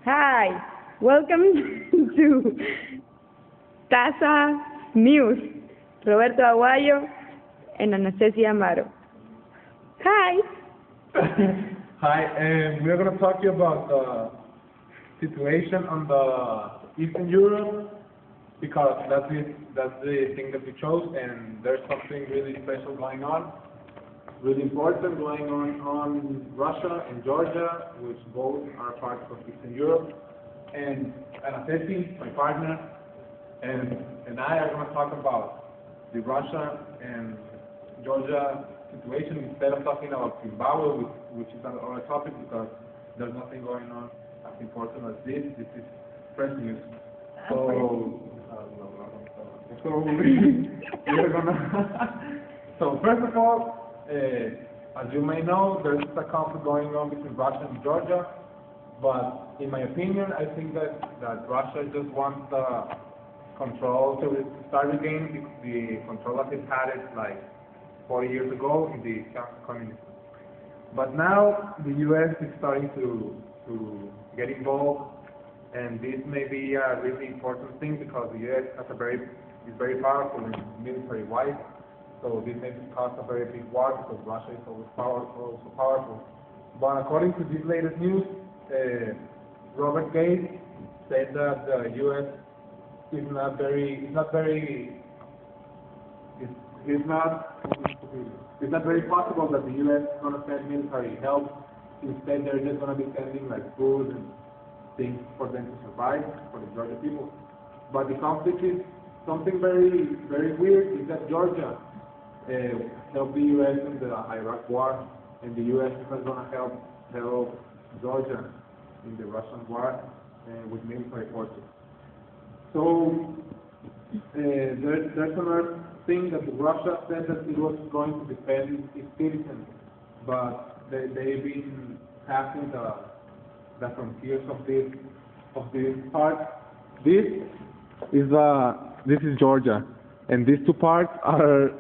Hi, welcome to Taza News. Roberto Aguayo and Anastasia Amaro. Hi. Hi, and we're going to talk to you about the situation on the Eastern Europe because that's the thing that we chose, and there's something really special going on, really important going on Russia and Georgia, which both are parts of Eastern Europe. And Anastasia, my partner, and I are going to talk about the Russia and Georgia situation instead of talking about Zimbabwe, which is another topic because there's nothing going on as important as this. This is fresh news. So we're gonna. So first of all, as you may know, there's a conflict going on between Russia and Georgia. But in my opinion, I think that Russia just wants control to start regaining the control that it had like 40 years ago in the communism. But now the U.S. is starting to get involved, and this may be a really important thing because the U.S. is very powerful in military-wise. So this may cause a very big war because Russia is always so powerful. But according to this latest news, Robert Gates said that the U.S. is not very possible that the U.S. is going to send military help. Instead, they're just going to be sending like food and things for them to survive, for the Georgia people. But the conflict is something very, very weird, is that Georgia helped the U.S. in the Iraq war, and the U.S. is not going to help Georgia in the Russian war with military forces. So there's another thing that Russia said that it was going to defend its citizens, but they've been passing the frontiers of this part. This is Georgia, and these two parts are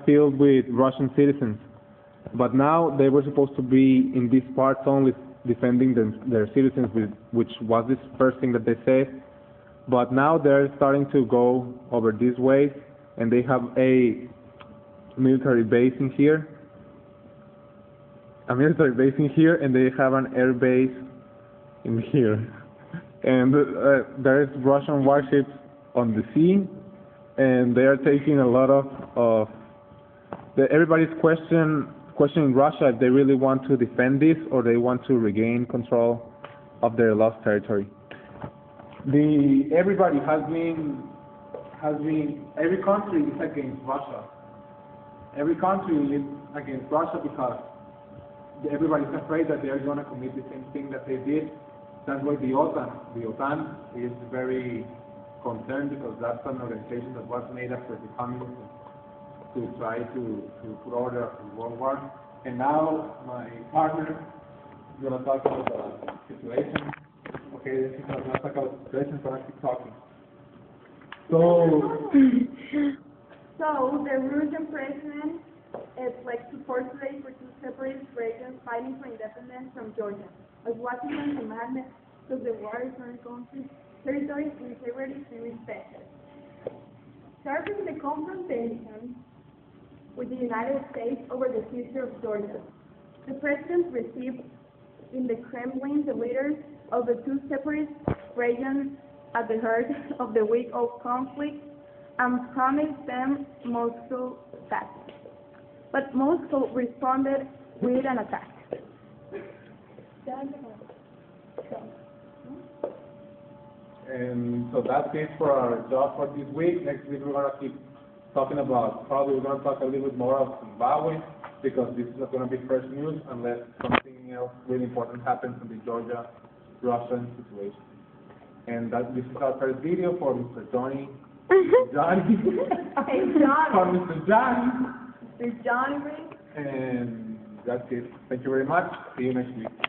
filled with Russian citizens. But now they were supposed to be in these parts only defending their citizens, which was this first thing that they said. But now they're starting to go over these ways, and they have a military base in here. And they have an air base in here. And there's Russian warships on the sea, and they are taking a lot of everybody's questioning Russia if they really want to defend this or they want to regain control of their lost territory. Everybody every country is against Russia. Every country is against Russia because everybody's afraid that they're going to commit the same thing that they did. That's why the OTAN is very concerned because that's an organization that was made after the communism to try to put order after the World War. And now my partner is going to talk about the situation. Okay, this is not talk about the situation, but I keep talking. So the Russian president pledged support today for two separate regions fighting for independence from Georgia, as Washington demanded that the waters on the country's territory integrity be respected. Sharpening the confrontation with the United States over the future of Georgia, the president received in the Kremlin the leaders of the two separate regions at the heart of the week of conflict and promised them Moscow attack. But Moscow responded with an attack. And so that's it for our job for this week. Next week we're going to keep talking about, probably we're going to talk a little bit more of Zimbabwe because this is not going to be fresh news unless something else really important happens in the Georgia-Russian situation. And this is our first video for Mr. Johnny. Johnny. Hey, Johnny. For Mr. Johnny. Mr. Johnny. And that's it. Thank you very much. See you next week.